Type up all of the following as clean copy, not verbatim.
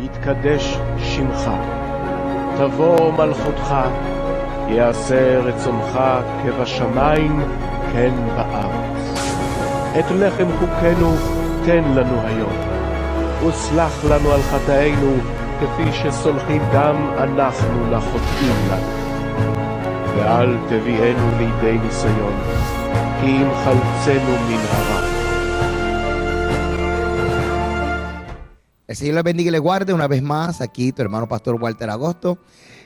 יתקדש שמך, תבוא מלכותך, יעשה רצונך כבשמיים כן בארץ. את לחם חוקנו תן לנו היום, וסלח לנו על חטאינו כפי שסולחים גם אנחנו לחוטאים לנו. ואל תביאנו לידי ניסיון, כי אם חלצנו מן הרע. El Señor les bendiga y les guarde una vez más. Aquí tu hermano pastor Walter Agosto.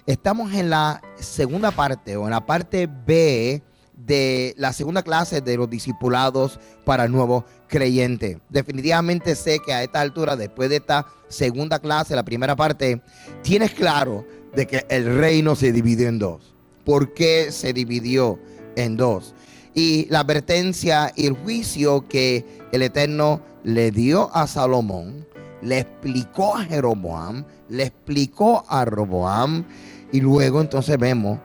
Estamos en la segunda parte o en la parte B de la segunda clase de los discipulados para el nuevo creyente. Definitivamente sé que a esta altura, después de esta segunda clase, la primera parte, tienes claro de que el reino se dividió en dos. ¿Por qué se dividió en dos? Y la advertencia y el juicio que el Eterno le dio a Salomón, le explicó a Jeroboam, le explicó a Roboam, y luego entonces vemos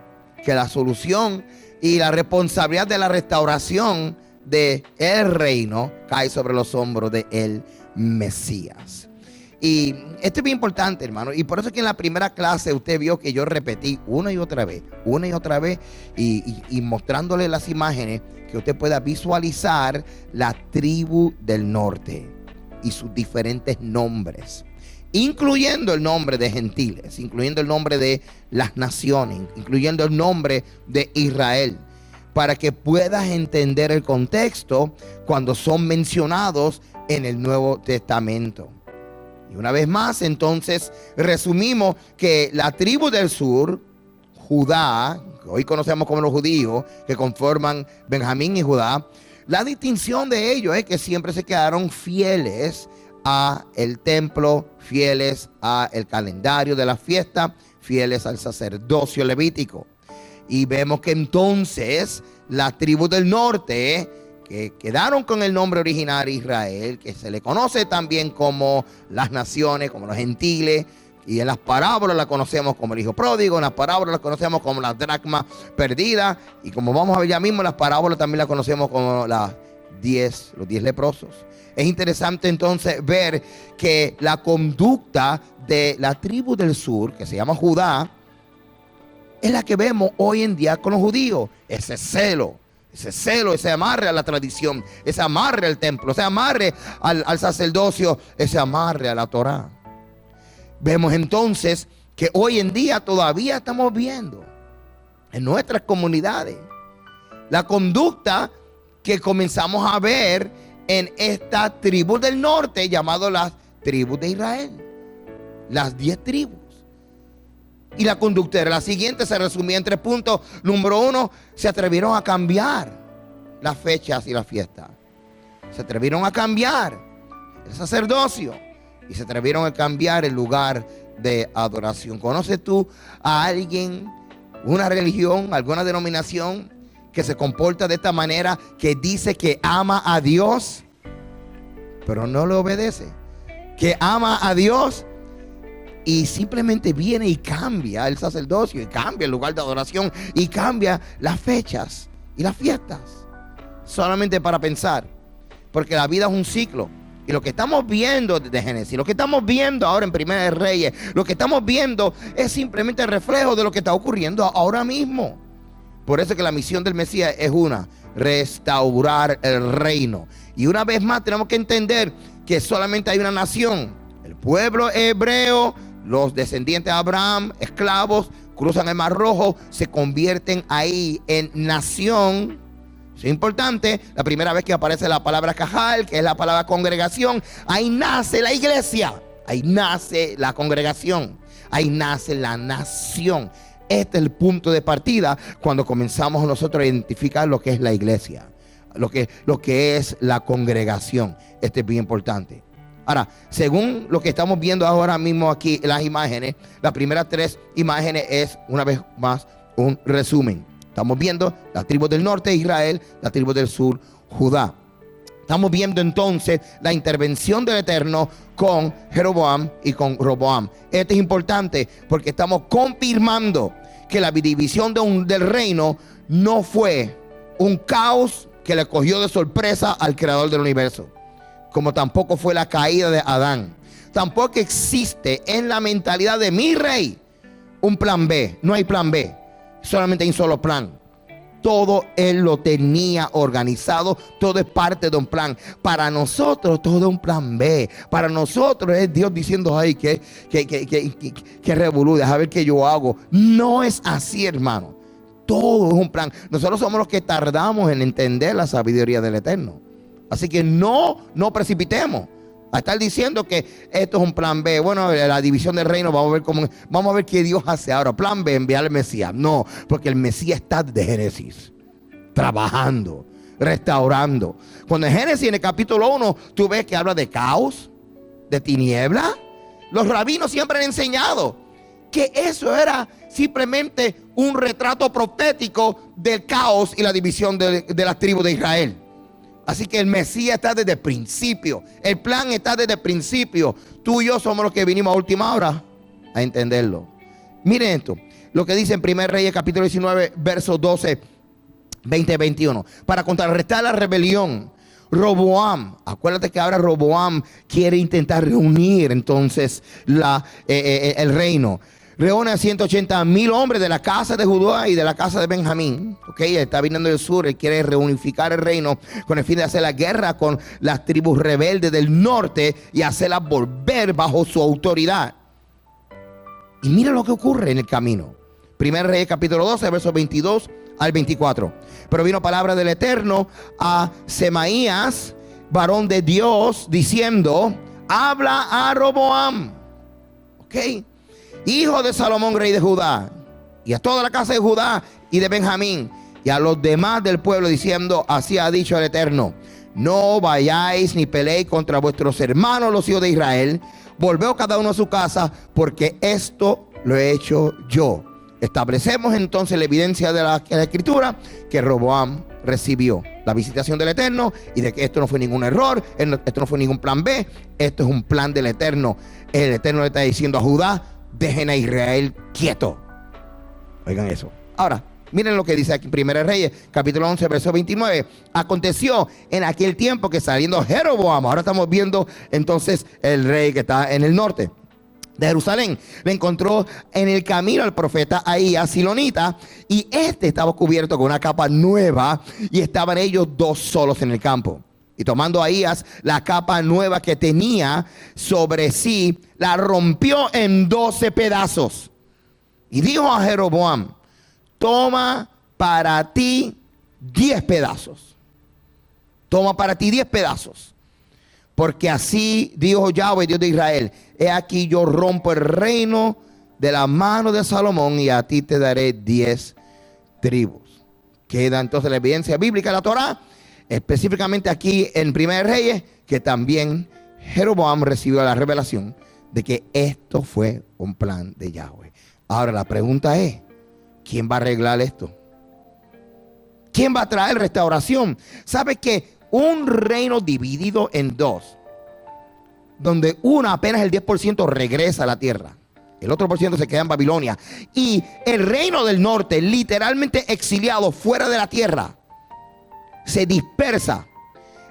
que la solución y la responsabilidad de la restauración del reino cae sobre los hombros del Mesías. Y esto es bien importante, hermano, y por eso que en la primera clase usted vio que yo repetí una y otra vez, y mostrándole las imágenes que usted pueda visualizar la tribu del norte y sus diferentes nombres, incluyendo el nombre de gentiles, incluyendo el nombre de las naciones, incluyendo el nombre de Israel, para que puedas entender el contexto cuando son mencionados en el Nuevo Testamento. Y una vez más, entonces, resumimos que la tribu del sur, Judá, que hoy conocemos como los judíos, que conforman Benjamín y Judá, la distinción de ellos es que siempre se quedaron fieles a el templo, fieles a el calendario de la fiesta, fieles al sacerdocio levítico. Y vemos que entonces la tribu del norte, que quedaron con el nombre original Israel, que se le conoce también como las naciones, como los gentiles, y en las parábolas la conocemos como el hijo pródigo, en las parábolas la conocemos como la dracma perdida, y como vamos a ver ya mismo, en las parábolas también la conocemos como los 10 leprosos. Es interesante entonces ver que la conducta de la tribu del sur, que se llama Judá, es la que vemos hoy en día con los judíos. Ese celo, ese amarre a la tradición, ese amarre al templo, ese amarre al sacerdocio, ese amarre a la Torá. Vemos entonces que hoy en día todavía estamos viendo en nuestras comunidades la conducta que comenzamos a ver en esta tribu del norte, llamado las tribus de Israel, las 10 tribus. Y la conducta era la siguiente, se resumía en 3 puntos. Número 1, se atrevieron a cambiar las fechas y las fiestas. Se atrevieron a cambiar el sacerdocio y se atrevieron a cambiar el lugar de adoración. ¿Conoces tú a alguien, una religión, alguna denominación que se comporta de esta manera, que dice que ama a Dios, pero no le obedece? Que ama a Dios y simplemente viene y cambia el sacerdocio, y cambia el lugar de adoración, y cambia las fechas y las fiestas. Solamente para pensar, porque la vida es un ciclo. Y lo que estamos viendo desde Génesis, lo que estamos viendo ahora en Primera de Reyes, lo que estamos viendo es simplemente el reflejo de lo que está ocurriendo ahora mismo. Por eso que la misión del Mesías es restaurar el reino. Y una vez más tenemos que entender que solamente hay una nación, el pueblo hebreo, los descendientes de Abraham, esclavos, cruzan el Mar Rojo, se convierten ahí en nación. Es importante, la primera vez que aparece la palabra Cajal, que es la palabra congregación, ahí nace la iglesia, ahí nace la congregación, ahí nace la nación. Este es el punto de partida cuando comenzamos nosotros a identificar lo que es la iglesia, lo que es la congregación. Este es bien importante. Ahora, según lo que estamos viendo ahora mismo aquí en las imágenes, las primeras 3 imágenes es una vez más un resumen. Estamos viendo la tribu del norte, Israel, la tribu del sur, Judá. Estamos viendo entonces la intervención del Eterno con Jeroboam y con Roboam. Esto es importante porque estamos confirmando que la división del reino no fue un caos que le cogió de sorpresa al creador del universo, como tampoco fue la caída de Adán. tampoco existe en la mentalidad de mi rey un plan B. No hay plan B, solamente hay un solo plan. Todo Él lo tenía organizado, todo es parte de un plan. Para nosotros todo es un plan B. Para nosotros es Dios diciendo, ay, que revolú, deja ver qué yo hago. No es así, hermano. Todo es un plan. Nosotros somos los que tardamos en entender la sabiduría del Eterno. Así que no precipitemos a estar diciendo que esto es un plan B. Bueno, la división del reino, vamos a ver qué Dios hace ahora. Plan B, enviar al Mesías. No, porque el Mesías está de Génesis, trabajando, restaurando. Cuando en Génesis, en el capítulo 1, tú ves que habla de caos, de tiniebla. Los rabinos siempre han enseñado que eso era simplemente un retrato profético del caos y la división de las tribus de Israel. Así que el Mesías está desde el principio. El plan está desde el principio. Tú y yo somos los que vinimos a última hora a entenderlo. Miren esto, lo que dice en 1 Reyes capítulo 19, versos 12, 20 y 21. Para contrarrestar la rebelión, Roboam, acuérdate que ahora Roboam quiere intentar reunir entonces el reino. Reúne a 180,000 hombres de la casa de Judá y de la casa de Benjamín. Okay, está viniendo del sur, él quiere reunificar el reino con el fin de hacer la guerra con las tribus rebeldes del norte y hacerlas volver bajo su autoridad. Y mira lo que ocurre en el camino. 1 Reyes capítulo 12, versos 22 al 24. Pero vino palabra del Eterno a Semaías, varón de Dios, diciendo: habla a Roboam, hijo de Salomón, rey de Judá, y a toda la casa de Judá y de Benjamín, y a los demás del pueblo, diciendo: así ha dicho el Eterno, no vayáis ni peleéis contra vuestros hermanos los hijos de Israel, volveos cada uno a su casa, porque esto lo he hecho yo. Establecemos entonces la evidencia de la escritura que Roboam recibió la visitación del Eterno y de que esto no fue ningún error, esto no fue ningún plan B, esto es un plan del Eterno. El Eterno le está diciendo a Judá: dejen a Israel quieto. Oigan eso. Ahora, miren lo que dice aquí en 1 Reyes, capítulo 11, verso 29. Aconteció en aquel tiempo que saliendo Jeroboam, ahora estamos viendo entonces el rey que está en el norte de Jerusalén, le encontró en el camino al profeta Ahías Silonita, y este estaba cubierto con una capa nueva, y estaban ellos dos solos en el campo. Y tomando Ahías la capa nueva que tenía sobre sí, la rompió en 12 pedazos. Y dijo a Jeroboam: toma para ti 10 pedazos. Toma para ti 10 pedazos. Porque así dijo Yahweh, Dios de Israel: he aquí yo rompo el reino de la mano de Salomón, y a ti te daré 10 tribus. Queda entonces la evidencia bíblica de la Torá, específicamente aquí en 1 Reyes, que también Jeroboam recibió la revelación de que esto fue un plan de Yahweh. Ahora la pregunta es: ¿quién va a arreglar esto? ¿Quién va a traer restauración? ¿Sabe que un reino dividido en dos, donde apenas el 10% regresa a la tierra, el otro por ciento se queda en Babilonia, y el reino del norte literalmente exiliado fuera de la tierra, se dispersa?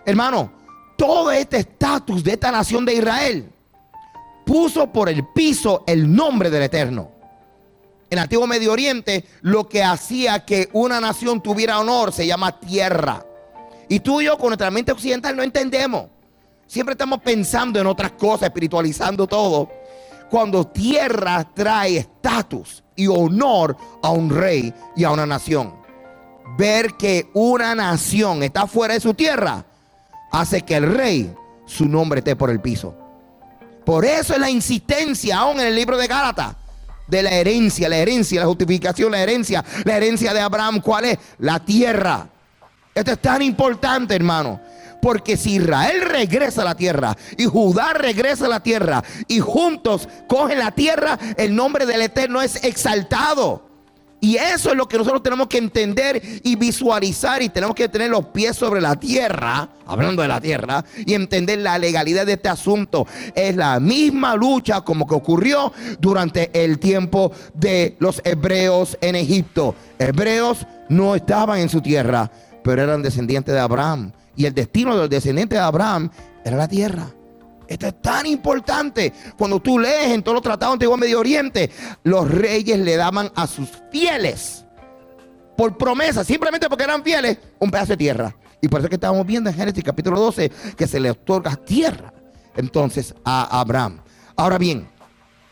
Hermano, todo este estatus de esta nación de Israel puso por el piso el nombre del Eterno. En el antiguo Medio Oriente, lo que hacía que una nación tuviera honor se llama tierra. Y tú y yo, con nuestra mente occidental, no entendemos. Siempre estamos pensando en otras cosas, espiritualizando todo, cuando tierra trae estatus y honor a un rey y a una nación. Ver que una nación está fuera de su tierra hace que el rey, su nombre esté por el piso. Por eso es la insistencia aún en el libro de Gálatas de la herencia, la justificación, la herencia de Abraham. ¿Cuál es? La tierra. Esto es tan importante, hermano, porque si Israel regresa a la tierra y Judá regresa a la tierra y juntos cogen la tierra, el nombre del Eterno es exaltado. Y eso es lo que nosotros tenemos que entender y visualizar, y tenemos que tener los pies sobre la tierra, hablando de la tierra, y entender la legalidad de este asunto. Es la misma lucha como que ocurrió durante el tiempo de los hebreos en Egipto. Hebreos no estaban en su tierra, pero eran descendientes de Abraham, y el destino del descendiente de Abraham era la tierra. Esto es tan importante. Cuando tú lees en todos los tratados antiguos de Medio Oriente, los reyes le daban a sus fieles, por promesa, simplemente porque eran fieles, un pedazo de tierra. Y por eso es que estábamos viendo en Génesis capítulo 12 que se le otorga tierra entonces a Abraham. Ahora bien,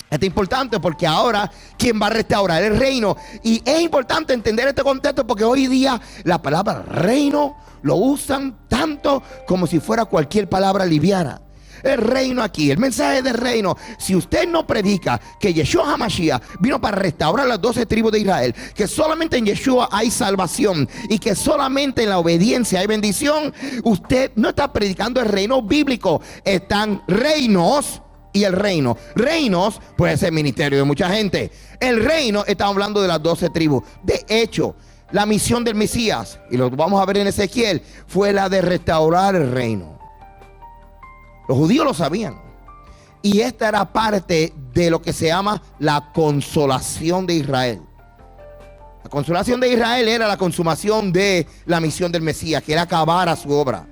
esto es importante porque ahora, ¿quién va a restaurar el reino? Y es importante entender este contexto porque hoy día la palabra reino lo usan tanto como si fuera cualquier palabra liviana. El reino aquí, el mensaje del reino. Si usted no predica que Yeshua HaMashiach vino para restaurar las 12 tribus de Israel, que solamente en Yeshua hay salvación y que solamente en la obediencia hay bendición, usted no está predicando el reino bíblico. Están reinos y el reino. Reinos puede ser ministerio de mucha gente. El reino, estamos hablando de las 12 tribus. De hecho, la misión del Mesías, y lo vamos a ver en Ezequiel, fue la de restaurar el reino. Los judíos lo sabían. Y esta era parte de lo que se llama la consolación de Israel. La consolación de Israel era la consumación de la misión del Mesías, que era acabar a su obra,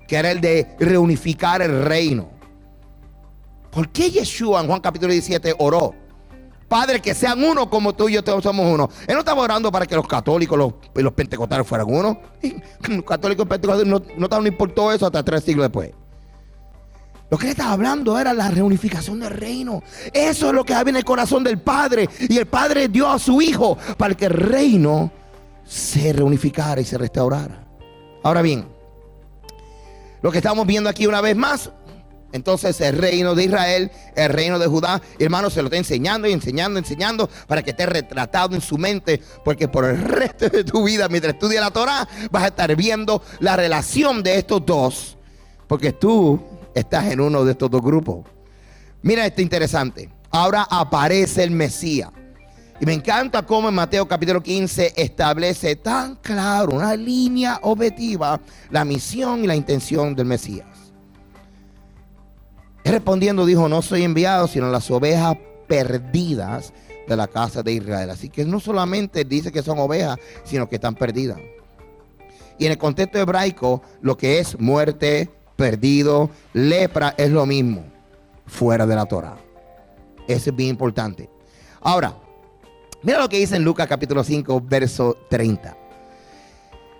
que era el de reunificar el reino. ¿Por qué Yeshua en Juan capítulo 17 oró? Padre, que sean uno como tú y yo todos somos uno. Él no estaba orando para que los católicos, los pentecostales fueran uno. Los católicos y pentecostales no importó eso hasta 3 siglos después. Lo que él estaba hablando era la reunificación del reino. Eso es lo que había en el corazón del Padre. Y el Padre dio a su Hijo para que el reino se reunificara y se restaurara. Ahora bien, lo que estamos viendo aquí una vez más, entonces el reino de Israel, el reino de Judá, hermano, se lo está enseñando y enseñando para que esté retratado en su mente, porque por el resto de tu vida, mientras estudias la Torah, vas a estar viendo la relación de estos dos, porque tú estás en uno de estos dos grupos. Mira esto interesante. Ahora aparece el Mesías. Y me encanta cómo en Mateo capítulo 15 establece tan claro, una línea objetiva, la misión y la intención del Mesías. Él respondiendo dijo: no soy enviado sino las ovejas perdidas de la casa de Israel. Así que no solamente dice que son ovejas, sino que están perdidas. Y en el contexto hebraico, lo que es muerte, perdido, lepra, es lo mismo fuera de la Torah. Eso es bien importante. Ahora, mira lo que dice en Lucas capítulo 5 verso 30.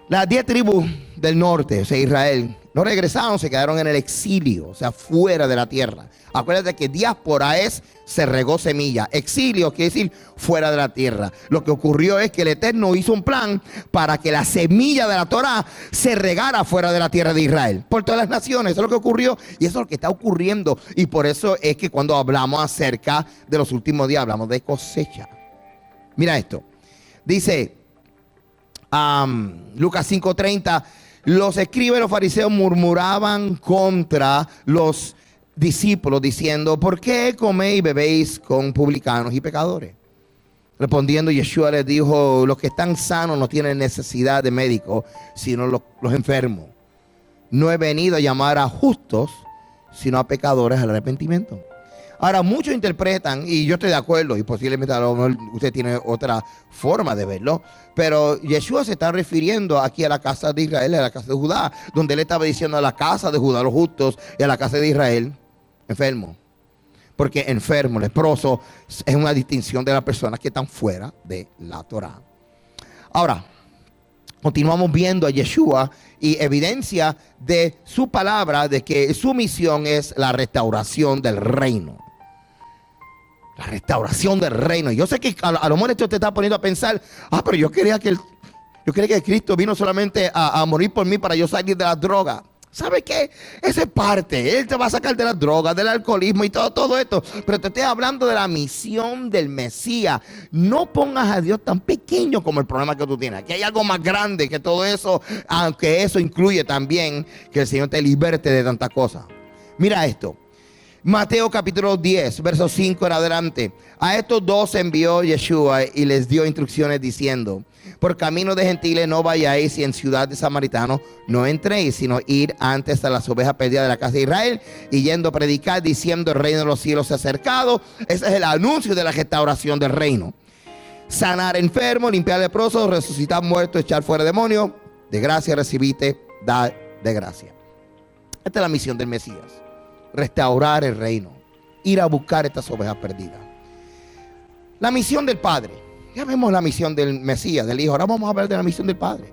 Las 10 tribus del norte, o sea Israel, no regresaron, se quedaron en el exilio, o sea fuera de la tierra. Acuérdate que diáspora es se regó semilla. Exilio quiere decir fuera de la tierra. Lo que ocurrió es que el Eterno hizo un plan para que la semilla de la Torah se regara fuera de la tierra de Israel, por todas las naciones. Eso es lo que ocurrió y eso es lo que está ocurriendo. Y por eso es que cuando hablamos acerca de los últimos días, hablamos de cosecha. Mira esto. Dice Lucas 5:30, los escribas y los fariseos murmuraban contra los discípulos diciendo: ¿por qué coméis y bebéis con publicanos y pecadores? Respondiendo Yeshua les dijo: los que están sanos no tienen necesidad de médico, sino los enfermos. No he venido a llamar a justos, sino a pecadores al arrepentimiento. Ahora, muchos interpretan, y yo estoy de acuerdo, y posiblemente a lo mejor usted tiene otra forma de verlo, pero Yeshua se está refiriendo aquí a la casa de Israel, a la casa de Judá, donde él estaba diciendo a la casa de Judá, los justos, y a la casa de Israel, enfermo. Porque enfermo, leproso, es una distinción de las personas que están fuera de la Torah. Ahora, continuamos viendo a Yeshua y evidencia de su palabra de que su misión es la restauración del reino. La restauración del reino. Yo sé que a lo mejor esto te está poniendo a pensar: pero yo creía que Cristo vino solamente a morir por mí para yo salir de las drogas. ¿Sabe qué? Esa es parte. Él te va a sacar de las drogas, del alcoholismo y todo esto. Pero te estoy hablando de la misión del Mesías. No pongas a Dios tan pequeño como el problema que tú tienes. Aquí hay algo más grande que todo eso, aunque eso incluye también que el Señor te liberte de tantas cosas. Mira esto. Mateo capítulo 10, verso 5 en adelante. A estos dos envió Yeshua y les dio instrucciones diciendo: por camino de gentiles no vayáis, y en ciudad de samaritanos no entréis, sino ir antes a las ovejas perdidas de la casa de Israel, y yendo a predicar diciendo: el reino de los cielos se ha acercado. Ese es el anuncio de la restauración del reino. Sanar enfermos, limpiar leprosos, resucitar muertos, echar fuera demonios. De gracia recibiste, da de gracia. Esta es la misión del Mesías. restaurar el reino, ir a buscar estas ovejas perdidas. La misión del Padre. Ya vemos la misión del Mesías, del Hijo. Ahora vamos a hablar de la misión del Padre.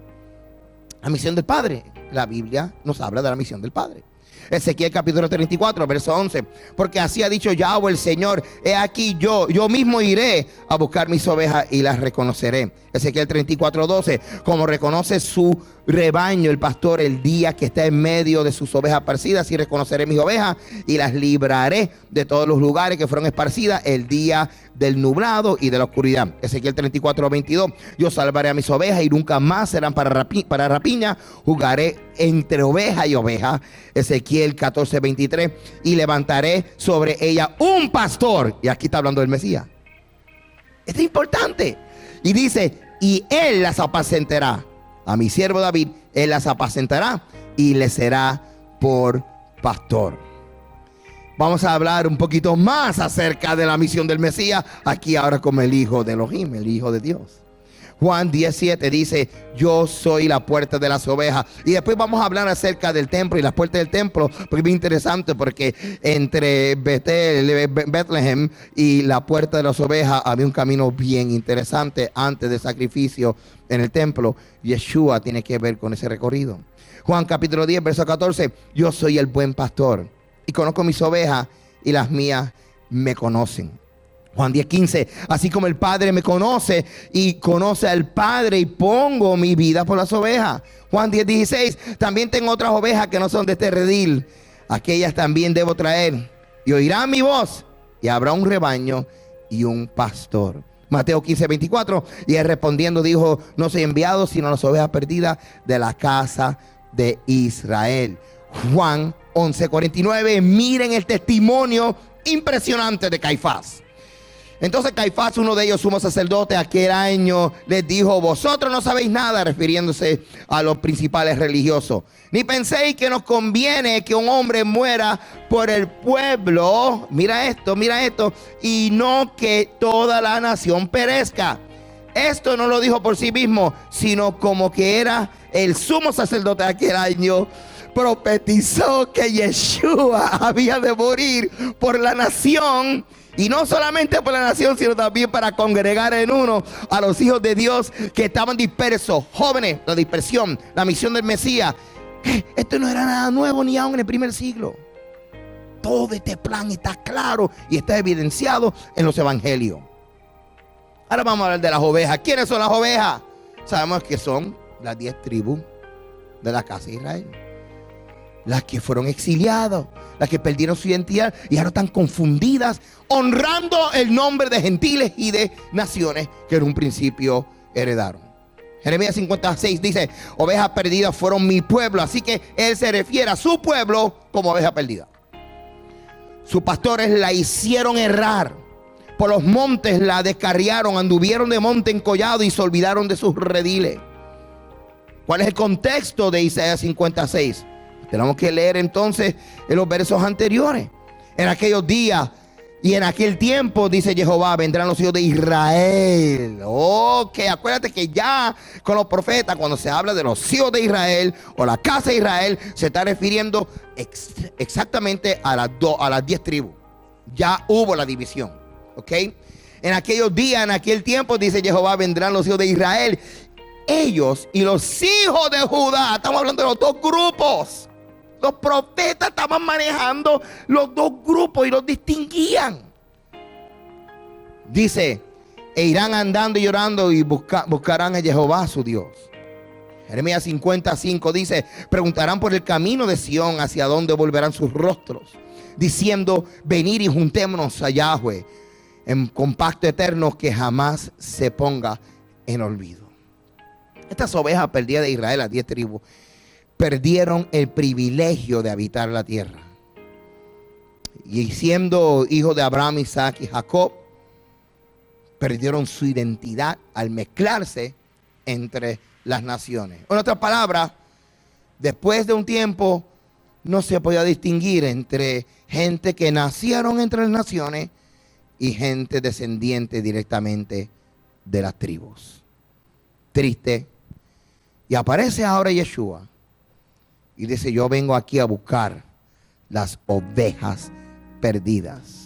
La misión del Padre. La Biblia nos habla de la misión del Padre. Ezequiel capítulo 34, verso 11. Porque así ha dicho Yahweh el Señor: he aquí yo mismo iré a buscar mis ovejas y las reconoceré. Ezequiel 34, 12. Como reconoce su rebaño el pastor el día que está en medio de sus ovejas esparcidas, y reconoceré mis ovejas y las libraré de todos los lugares que fueron esparcidas el día del nublado y de la oscuridad. Ezequiel 34, 22. Yo salvaré a mis ovejas y nunca más serán para rapiña. Jugaré entre oveja y oveja. Ezequiel 14, 23. Y levantaré sobre ella un pastor. Y aquí está hablando del Mesías. Esto es importante. Y dice: y él las apacentará. A mi siervo David, él las apacentará y le será por pastor. Vamos a hablar un poquito más acerca de la misión del Mesías, aquí ahora como el Hijo de Elohim, el Hijo de Dios. Juan 17 dice: yo soy la puerta de las ovejas. Y después vamos a hablar acerca del templo y las puertas del templo, porque es bien interesante, porque entre Bethlehem y la puerta de las ovejas había un camino bien interesante antes del sacrificio en el templo. Yeshua tiene que ver con ese recorrido. Juan capítulo 10, verso 14: yo soy el buen pastor y conozco mis ovejas y las mías me conocen. Juan 10, 15: así como el Padre me conoce y conoce al Padre, y pongo mi vida por las ovejas. Juan 10, 16: también tengo otras ovejas que no son de este redil, aquellas también debo traer, y oirán mi voz, y habrá un rebaño y un pastor. Mateo 15, 24: y él respondiendo dijo: no soy enviado sino a las ovejas perdidas de la casa de Israel. Juan 11, 49: miren el testimonio impresionante de Caifás. Entonces Caifás, uno de ellos, sumo sacerdote, aquel año les dijo: vosotros no sabéis nada, refiriéndose a los principales religiosos, ni penséis que nos conviene que un hombre muera por el pueblo, mira esto, y no que toda la nación perezca. Esto no lo dijo por sí mismo, sino como que era el sumo sacerdote de aquel año, profetizó que Yeshua había de morir por la nación. Y no solamente por la nación, sino también para congregar en uno a los hijos de Dios que estaban dispersos, jóvenes. La dispersión, la misión del Mesías. Esto no era nada nuevo ni aún en el primer siglo. Todo este plan está claro y está evidenciado en los evangelios. Ahora vamos a hablar de las ovejas. ¿Quiénes son las ovejas? Sabemos que son las 10 tribus de la casa de Israel. Las que fueron exiliadas, las que perdieron su identidad y ahora están confundidas, honrando el nombre de gentiles y de naciones que en un principio heredaron. Jeremías 56 dice: ovejas perdidas fueron mi pueblo. Así que él se refiere a su pueblo como oveja perdida. Sus pastores la hicieron errar. Por los montes la descarriaron, anduvieron de monte en collado y se olvidaron de sus rediles. ¿Cuál es el contexto de Isaías 56? Tenemos que leer entonces en los versos anteriores. En aquellos días y en aquel tiempo, dice Jehová, vendrán los hijos de Israel. Ok, acuérdate que ya con los profetas, cuando se habla de los hijos de Israel o la casa de Israel, se está refiriendo exactamente a las 10 tribus. Ya hubo la división. Ok, en aquellos días, en aquel tiempo, dice Jehová, vendrán los hijos de Israel, ellos y los hijos de Judá. Estamos hablando de los dos grupos. Los profetas estaban manejando los dos grupos y los distinguían. Dice: e irán andando y llorando y buscarán a Jehová su Dios. Jeremías 55 dice: preguntarán por el camino de Sión, hacia dónde volverán sus rostros, diciendo: venid y juntémonos a Yahweh en compacto eterno que jamás se ponga en olvido. Estas ovejas perdidas de Israel, las 10 tribus, perdieron el privilegio de habitar la tierra. Y siendo hijos de Abraham, Isaac y Jacob, perdieron su identidad al mezclarse entre las naciones. En otras palabras, después de un tiempo no se podía distinguir entre gente que nacieron entre las naciones y gente descendiente directamente de las tribus. Triste. Y aparece ahora Yeshua y dice: yo vengo aquí a buscar las ovejas perdidas.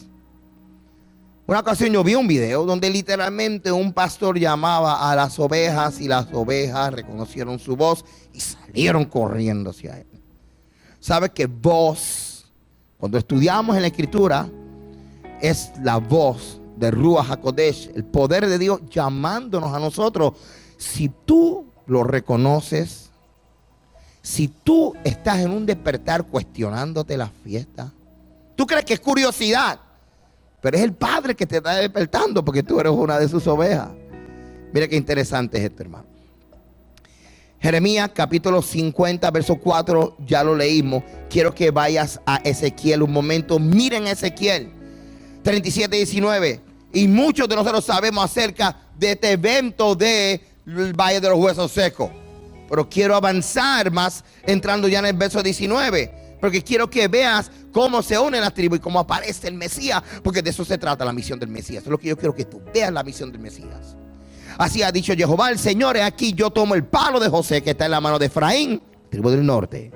Una ocasión yo vi un video donde literalmente un pastor llamaba a las ovejas y las ovejas reconocieron su voz y salieron corriendo hacia él. ¿Sabe que voz, cuando estudiamos en la Escritura, es la voz de Ruach HaKodesh, el poder de Dios llamándonos a nosotros? Si tú lo reconoces, si tú estás en un despertar cuestionándote la fiesta, tú crees que es curiosidad, pero es el Padre que te está despertando porque tú eres una de sus ovejas. Mira qué interesante es esto, hermano. Jeremías capítulo 50, verso 4, ya lo leímos. Quiero que vayas a Ezequiel un momento. Miren Ezequiel 37, 19. Y muchos de nosotros sabemos acerca de este evento del Valle de los Huesos Secos. Pero quiero avanzar más entrando ya en el verso 19. Porque quiero que veas cómo se unen las tribus y cómo aparece el Mesías. Porque de eso se trata la misión del Mesías. Eso es lo que yo quiero que tú veas, la misión del Mesías. Así ha dicho Jehová el Señor: aquí yo tomo el palo de José que está en la mano de Efraín, tribu del norte,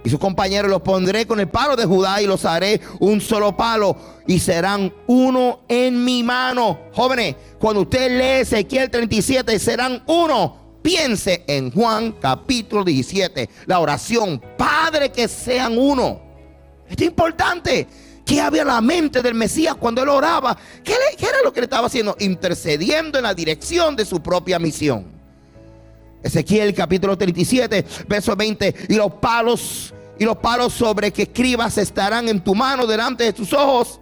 y sus compañeros los pondré con el palo de Judá y los haré un solo palo y serán uno en mi mano. Jóvenes, cuando usted lee Ezequiel 37, serán uno. Piense en Juan capítulo 17, la oración: Padre, que sean uno. Esto es importante. ¿Qué había en la mente del Mesías cuando él oraba? ¿Qué era lo que le estaba haciendo? Intercediendo en la dirección de su propia misión. Ezequiel capítulo 37, verso 20. Y los palos sobre que escribas estarán en tu mano delante de tus ojos.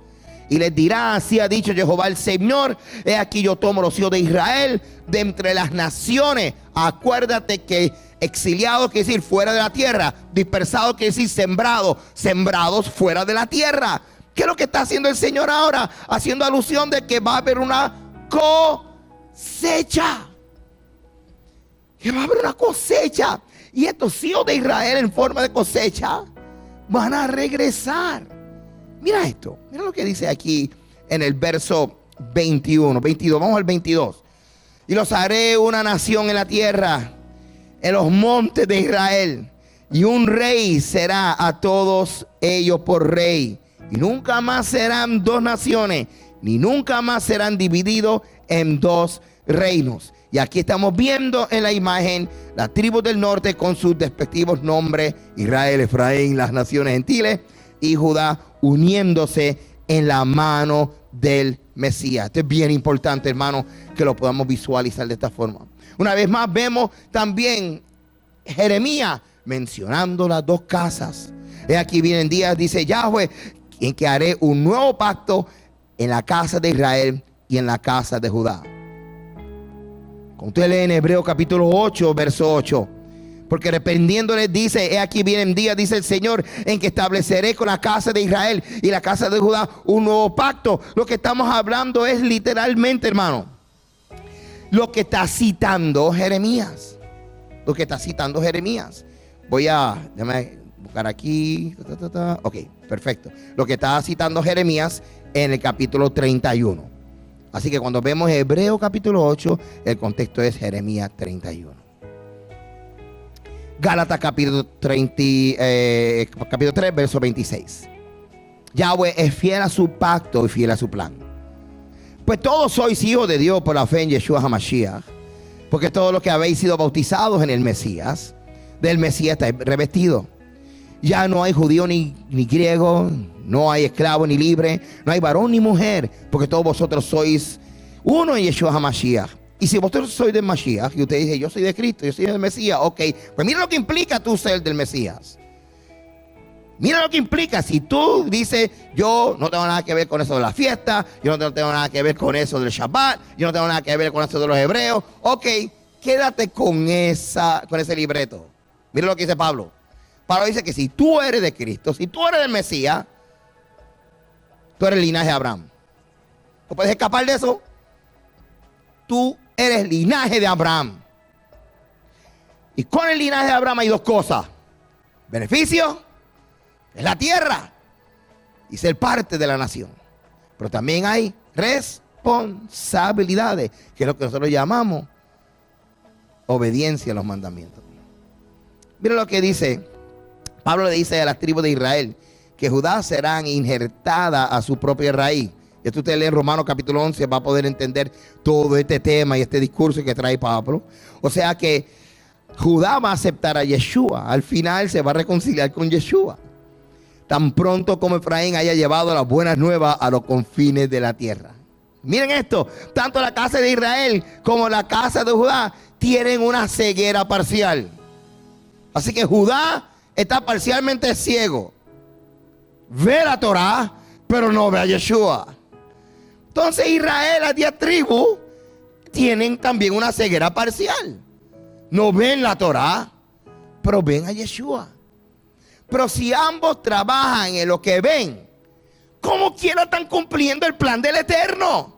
Y les dirá: así ha dicho Jehová el Señor: he aquí yo tomo los hijos de Israel de entre las naciones. Acuérdate que exiliado quiere decir fuera de la tierra, dispersado quiere decir sembrado, sembrados fuera de la tierra. ¿Qué es lo que está haciendo el Señor ahora? Haciendo alusión de que va a haber una cosecha. Que va a haber una cosecha. Y estos hijos de Israel en forma de cosecha van a regresar. Mira esto. Mira lo que dice aquí en el verso 22. Vamos al 22. Y los haré una nación en la tierra, en los montes de Israel. Y un rey será a todos ellos por rey. Y nunca más serán dos naciones, ni nunca más serán divididos en dos reinos. Y aquí estamos viendo en la imagen las tribus del norte con sus respectivos nombres: Israel, Efraín, las naciones gentiles, y Judá uniéndose en la mano del Mesías. Esto es bien importante, hermano, que lo podamos visualizar de esta forma. Una vez más vemos también Jeremías mencionando las dos casas. Aquí vienen días, dice Yahweh, en que haré un nuevo pacto en la casa de Israel y en la casa de Judá. Como usted lee en Hebreo capítulo 8, verso 8. Porque reprendiéndoles dice: he aquí vienen días, dice el Señor, en que estableceré con la casa de Israel y la casa de Judá un nuevo pacto. Lo que estamos hablando es literalmente, hermano, lo que está citando Jeremías. Lo que está citando Jeremías. Déjame buscar aquí. Ok, perfecto. Lo que está citando Jeremías en el capítulo 31. Así que cuando vemos Hebreo capítulo 8, el contexto es Jeremías 31. Gálatas capítulo 3, verso 26. Yahweh es fiel a su pacto y fiel a su plan. Pues todos sois hijos de Dios por la fe en Yeshua HaMashiach, porque todos los que habéis sido bautizados en el Mesías, del Mesías estáis revestidos. Ya no hay judío ni griego, no hay esclavo ni libre, no hay varón ni mujer, porque todos vosotros sois uno en Yeshua HaMashiach. Y si vosotros sois del Mashiach y usted dice: yo soy de Cristo, yo soy del Mesías, ok, pues mira lo que implica tú ser del Mesías. Mira lo que implica si tú dices: yo no tengo nada que ver con eso de la fiesta, yo no tengo nada que ver con eso del Shabbat, yo no tengo nada que ver con eso de los hebreos. Ok, quédate con ese libreto. Mira lo que dice Pablo. Pablo dice que si tú eres de Cristo, si tú eres del Mesías, tú eres el linaje de Abraham. ¿No puedes escapar de eso? Tú eres linaje de Abraham. Y con el linaje de Abraham hay dos cosas: beneficio, es la tierra, y ser parte de la nación. Pero también hay responsabilidades, que es lo que nosotros llamamos obediencia a los mandamientos. Mira lo que dice Pablo, le dice a las tribus de Israel: que Judá será injertada a su propia raíz. Y esto usted lee en Romanos capítulo 11, va a poder entender todo este tema y este discurso que trae Pablo. O sea que Judá va a aceptar a Yeshua. Al final se va a reconciliar con Yeshua. Tan pronto como Efraín haya llevado las buenas nuevas a los confines de la tierra. Miren esto, tanto la casa de Israel como la casa de Judá tienen una ceguera parcial. Así que Judá está parcialmente ciego. Ve la Torá, pero no ve a Yeshua. Entonces Israel, las 10 tribus, tienen también una ceguera parcial. No ven la Torá, pero ven a Yeshua. Pero si ambos trabajan en lo que ven, ¿cómo quiera están cumpliendo el plan del Eterno?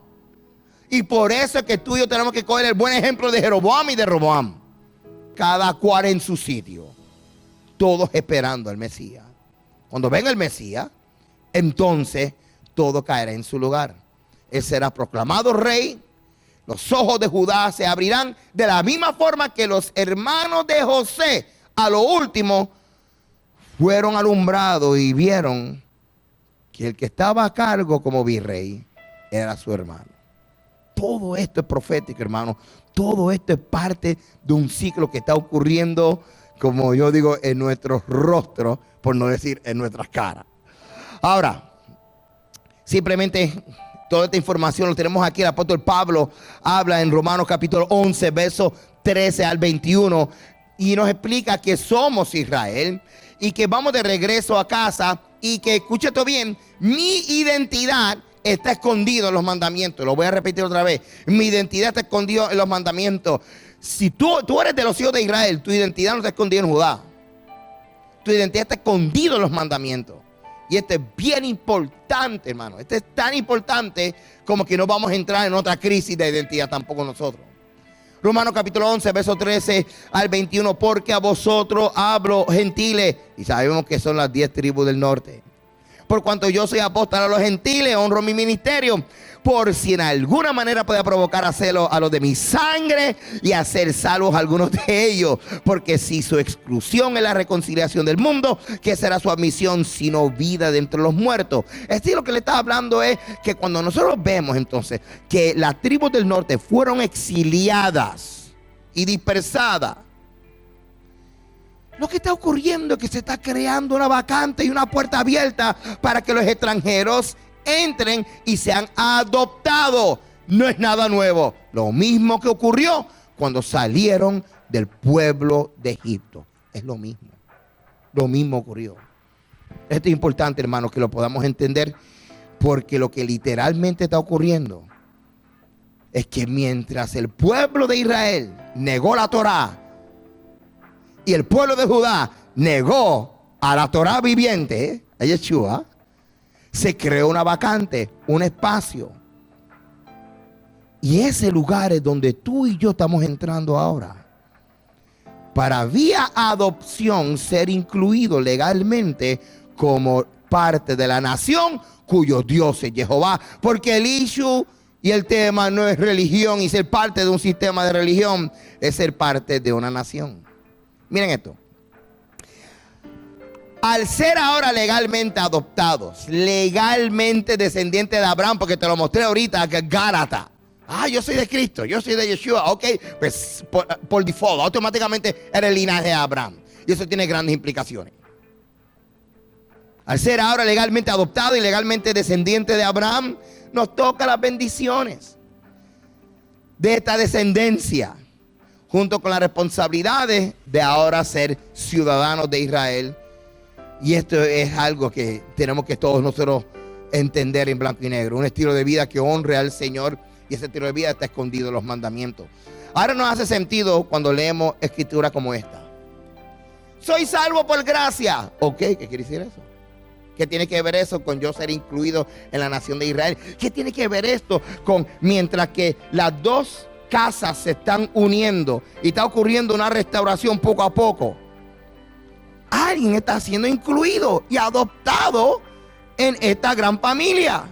Y por eso es que tú y yo tenemos que coger el buen ejemplo de Jeroboam y de Roboam. Cada cual en su sitio. Todos esperando al Mesías. Cuando venga el Mesías, entonces todo caerá en su lugar. Él será proclamado rey. Los ojos de Judá se abrirán de la misma forma que los hermanos de José a lo último fueron alumbrados y vieron que el que estaba a cargo como virrey era su hermano. Todo esto es profético, hermano. Todo esto es parte de un ciclo que está ocurriendo, como yo digo, en nuestros rostros, por no decir en nuestras caras. Ahora, simplemente toda esta información lo tenemos aquí. El apóstol Pablo habla en Romanos capítulo 11, versos 13 al 21, y nos explica que somos Israel y que vamos de regreso a casa y que, escuche esto bien, mi identidad está escondida en los mandamientos. Lo voy a repetir otra vez. Mi identidad está escondida en los mandamientos. Si tú eres de los hijos de Israel, tu identidad no está escondida en Judá. Tu identidad está escondida en los mandamientos. Y esto es bien importante, hermano. Esto es tan importante como que no vamos a entrar en otra crisis de identidad tampoco nosotros. Romanos capítulo 11, verso 13 al 21. Porque a vosotros hablo, gentiles, y sabemos que son las 10 tribus del norte. Por cuanto yo soy apóstol a los gentiles, honro mi ministerio, por si en alguna manera pueda provocar a celo a los de mi sangre y hacer salvos a algunos de ellos. Porque si su exclusión es la reconciliación del mundo, ¿qué será su admisión sino vida de entre los muertos? Es decir, lo que le está hablando es que cuando nosotros vemos entonces que las tribus del norte fueron exiliadas y dispersadas, lo que está ocurriendo es que se está creando una vacante y una puerta abierta para que los extranjeros entren y sean adoptados. No es nada nuevo. Lo mismo que ocurrió cuando salieron del pueblo de Egipto. Es lo mismo. Lo mismo ocurrió. Esto es importante, hermanos, que lo podamos entender, porque lo que literalmente está ocurriendo es que mientras el pueblo de Israel negó la Torá, y el pueblo de Judá negó a la Torá viviente, a Yeshua, se creó una vacante, un espacio. Y ese lugar es donde tú y yo estamos entrando ahora. Para vía adopción ser incluido legalmente como parte de la nación cuyo Dios es Jehová. Porque el issue y el tema no es religión y ser parte de un sistema de religión, es ser parte de una nación. Miren esto. Al ser ahora legalmente adoptados, legalmente descendientes de Abraham, porque te lo mostré ahorita, que Gálata. Yo soy de Cristo, yo soy de Yeshua. Ok, pues por default, automáticamente eres el linaje de Abraham. Y eso tiene grandes implicaciones. Al ser ahora legalmente adoptado y legalmente descendiente de Abraham, nos toca las bendiciones de esta descendencia, junto con las responsabilidades de ahora ser ciudadanos de Israel. Y esto es algo que tenemos que todos nosotros entender en blanco y negro. Un estilo de vida que honre al Señor, y ese estilo de vida está escondido en los mandamientos. Ahora nos hace sentido cuando leemos escritura como esta. Soy salvo por gracia. Ok, ¿qué quiere decir eso? ¿Qué tiene que ver eso con yo ser incluido en la nación de Israel? ¿Qué tiene que ver esto con mientras que las dos casas se están uniendo y está ocurriendo una restauración poco a poco? Alguien está siendo incluido y adoptado en esta gran familia.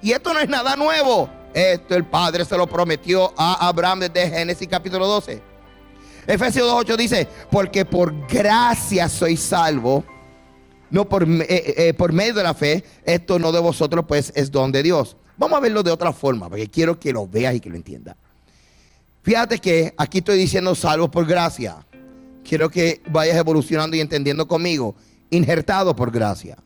Y esto no es nada nuevo. Esto el Padre se lo prometió a Abraham desde Génesis capítulo 12. Efesios 2:8 dice: porque por gracia sois salvos no por medio de la fe, esto no de vosotros, pues es don de Dios. Vamos a verlo de otra forma, porque quiero que lo veas y que lo entiendas. Fíjate que aquí estoy diciendo salvo por gracia. Quiero que vayas evolucionando y entendiendo conmigo. Injertado por gracia.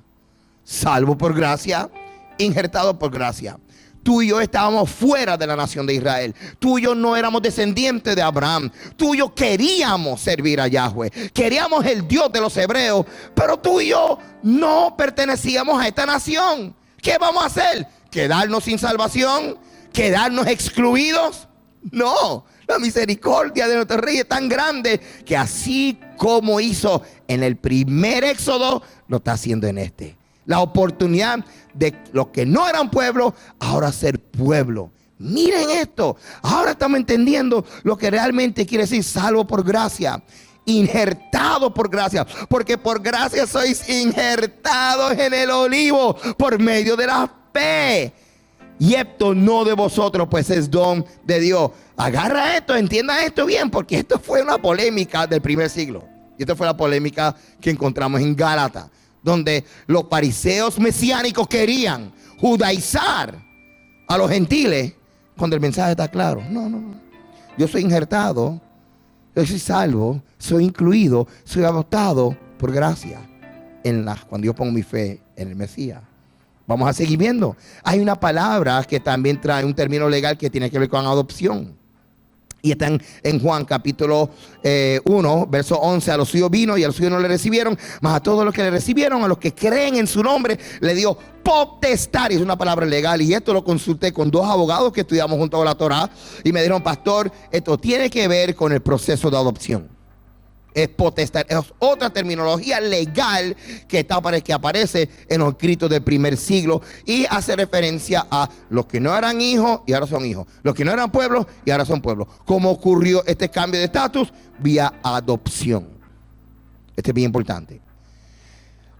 Salvo por gracia, injertado por gracia. Tú y yo estábamos fuera de la nación de Israel. Tú y yo no éramos descendientes de Abraham. Tú y yo queríamos servir a Yahweh. Queríamos el Dios de los hebreos. Pero tú y yo no pertenecíamos a esta nación. ¿Qué vamos a hacer? ¿Quedarnos sin salvación? ¿Quedarnos excluidos? No. La misericordia de nuestro rey es tan grande que así como hizo en el primer éxodo, lo está haciendo en este. La oportunidad de los que no eran pueblo, ahora ser pueblo. Miren esto. Ahora estamos entendiendo lo que realmente quiere decir salvo por gracia. Injertado por gracia. Porque por gracia sois injertados en el olivo por medio de la fe. Y esto no de vosotros, pues es don de Dios. Agarra esto, entienda esto bien, porque esto fue una polémica del primer siglo. Y esta fue la polémica que encontramos en Gálatas, donde los fariseos mesiánicos querían judaizar a los gentiles, cuando el mensaje está claro. No. Yo soy injertado, yo soy salvo, soy incluido, soy adoptado por gracia cuando yo pongo mi fe en el Mesías. Vamos a seguir viendo. Hay una palabra que también trae un término legal que tiene que ver con adopción. Y está en Juan capítulo 1, verso 11. A los suyos vino y a los suyos no le recibieron, mas a todos los que le recibieron, a los que creen en su nombre, le dio potestad. Es una palabra legal. Y esto lo consulté con dos abogados que estudiamos junto a la Torá. Y me dijeron, pastor, esto tiene que ver con el proceso de adopción. Es potestad, es otra terminología legal que aparece en los escritos del primer siglo y hace referencia a los que no eran hijos y ahora son hijos, los que no eran pueblos y ahora son pueblos. ¿Cómo ocurrió este cambio de estatus? Vía adopción. Este es bien importante.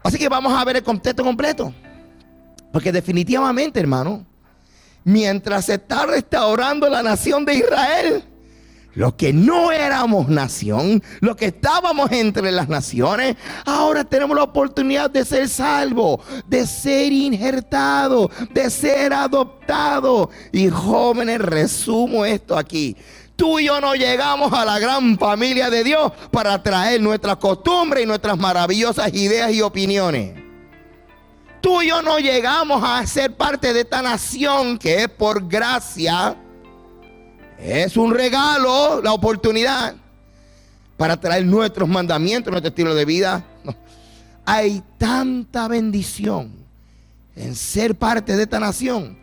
Así que vamos a ver el contexto completo, porque definitivamente, hermano, mientras se está restaurando la nación de Israel, los que no éramos nación, los que estábamos entre las naciones, ahora tenemos la oportunidad de ser salvos, de ser injertados, de ser adoptados. Y jóvenes, resumo esto aquí. Tú y yo no llegamos a la gran familia de Dios para traer nuestras costumbres y nuestras maravillosas ideas y opiniones. Tú y yo no llegamos a ser parte de esta nación que es por gracia. Es un regalo, la oportunidad para traer nuestros mandamientos, nuestro estilo de vida. No. Hay tanta bendición en ser parte de esta nación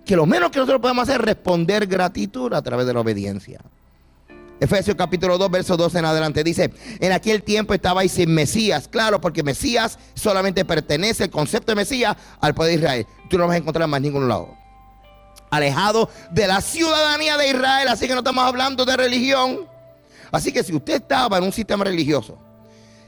que lo menos que nosotros podemos hacer es responder gratitud a través de la obediencia. Efesios capítulo 2, verso 12 en adelante dice: en aquel tiempo estabais sin Mesías. Claro, porque Mesías solamente pertenece, el concepto de Mesías, al pueblo de Israel. Tú no vas a encontrar más en ningún lado. Alejado de la ciudadanía de Israel. Así que no estamos hablando de religión. Así que si usted estaba en un sistema religioso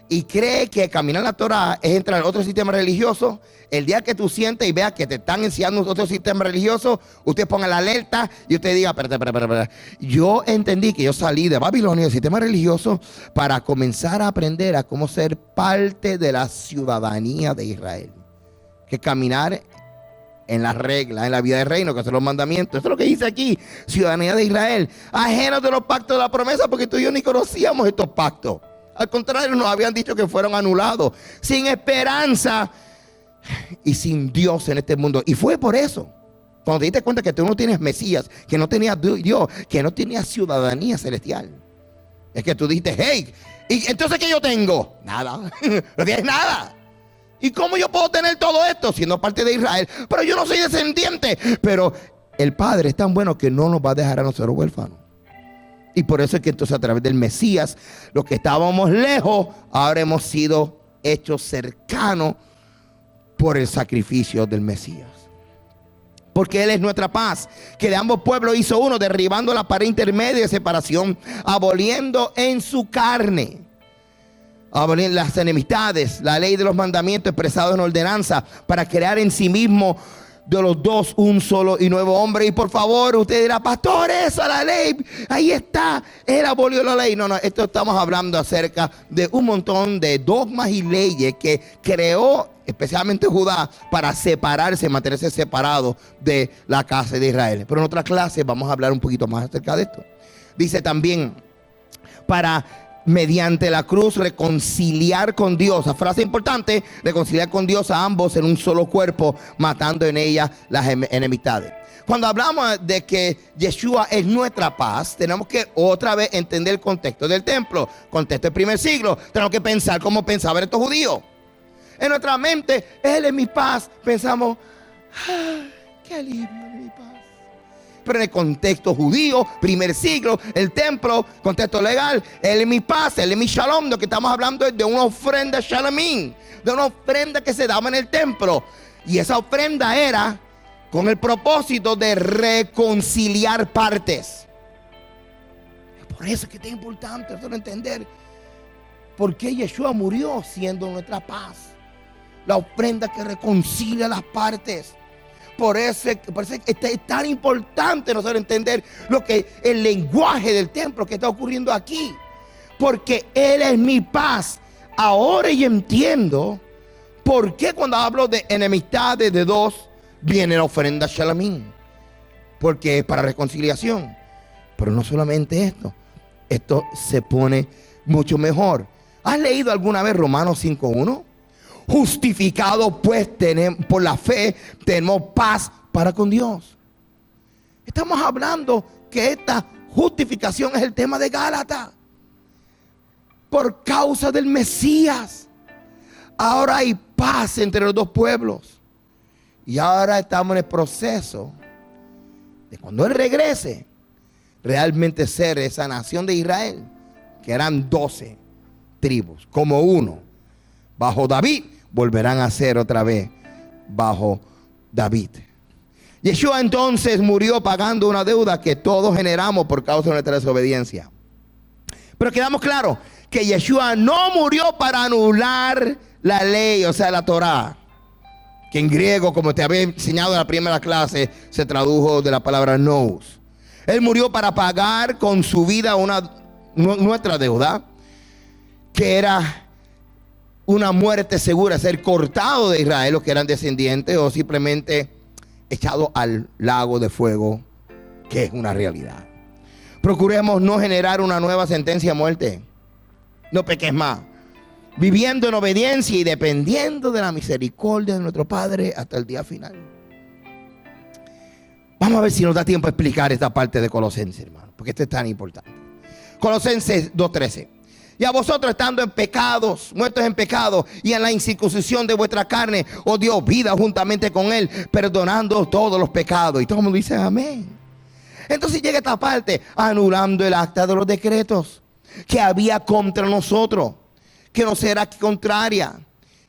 y cree que caminar la Torah es entrar en otro sistema religioso, el día que tú sientes y veas que te están enseñando otro sistema religioso, usted ponga la alerta y usted diga: espera. Yo entendí que yo salí de Babilonia, del sistema religioso, para comenzar a aprender a cómo ser parte de la ciudadanía de Israel. Que caminar en las reglas, en la vida del reino, que son los mandamientos. Eso es lo que dice aquí: ciudadanía de Israel, ajenos de los pactos de la promesa, porque tú y yo ni conocíamos estos pactos. Al contrario, nos habían dicho que fueron anulados, sin esperanza y sin Dios en este mundo. Y fue por eso, cuando te diste cuenta que tú no tienes Mesías, que no tenías Dios, que no tenías ciudadanía celestial, es que tú dijiste: hey, ¿y entonces qué yo tengo? Nada. No tienes nada. ¿Y cómo yo puedo tener todo esto siendo parte de Israel? Pero yo no soy descendiente. Pero el Padre es tan bueno que no nos va a dejar a nosotros huérfanos. Y por eso es que entonces a través del Mesías, los que estábamos lejos, ahora hemos sido hechos cercanos por el sacrificio del Mesías. Porque Él es nuestra paz, que de ambos pueblos hizo uno, derribando la pared intermedia de separación, aboliendo en su carne las enemistades, la ley de los mandamientos expresados en ordenanza, para crear en sí mismo de los dos un solo y nuevo hombre. Y por favor, usted dirá, pastor, eso es la ley, ahí está, él abolió la ley. No, esto estamos hablando acerca de un montón de dogmas y leyes que creó especialmente Judá para separarse, mantenerse separado de la casa de Israel. Pero en otra clase vamos a hablar un poquito más acerca de esto. Dice también, para mediante la cruz reconciliar con Dios. La frase importante, reconciliar con Dios a ambos en un solo cuerpo, matando en ella las enemistades. Cuando hablamos de que Yeshua es nuestra paz, tenemos que otra vez entender el contexto del templo, contexto del primer siglo. Tenemos que pensar cómo pensaban estos judíos. En nuestra mente, Él es mi paz. Pensamos, qué alivio, Él es mi paz. Pero en el contexto judío, primer siglo, el templo, contexto legal, Él es mi paz, Él es mi shalom. Lo que estamos hablando es de una ofrenda shalamín, de una ofrenda que se daba en el templo. Y esa ofrenda era con el propósito de reconciliar partes. Por eso es que es importante entender por qué Yeshua murió siendo nuestra paz. La ofrenda que reconcilia las partes. Por eso es tan importante nosotros entender lo que el lenguaje del templo que está ocurriendo aquí. Porque Él es mi paz. Ahora yo entiendo por qué cuando hablo de enemistades de dos, viene la ofrenda shalamín. Porque es para reconciliación. Pero no solamente esto se pone mucho mejor. ¿Has leído alguna vez Romanos 5:1? Justificado pues por la fe tenemos paz para con Dios. Estamos hablando que esta justificación es el tema de Gálatas. Por causa del Mesías ahora hay paz entre los dos pueblos. Y ahora estamos en el proceso de cuando Él regrese, realmente ser esa nación de Israel, que eran 12 tribus, como uno, bajo David, volverán a ser otra vez bajo David. Yeshua entonces murió pagando una deuda que todos generamos por causa de nuestra desobediencia. Pero quedamos claros que Yeshua no murió para anular la ley, o sea, la Torá, que en griego, como te había enseñado en la primera clase, se tradujo de la palabra nous. Él murió para pagar con su vida nuestra deuda, que era una muerte segura, ser cortado de Israel, los que eran descendientes, o simplemente echado al lago de fuego, que es una realidad. Procuremos no generar una nueva sentencia de muerte. No peques más. Viviendo en obediencia y dependiendo de la misericordia de nuestro Padre hasta el día final. Vamos a ver si nos da tiempo a explicar esta parte de Colosenses, hermano, porque esto es tan importante. Colosenses 2:13. Y a vosotros estando en pecados, muertos en pecado y en la incircuncisión de vuestra carne, os dio vida juntamente con Él, perdonando todos los pecados. Y todo el mundo dice amén. Entonces llega esta parte, anulando el acta de los decretos que había contra nosotros, que nos era contraria,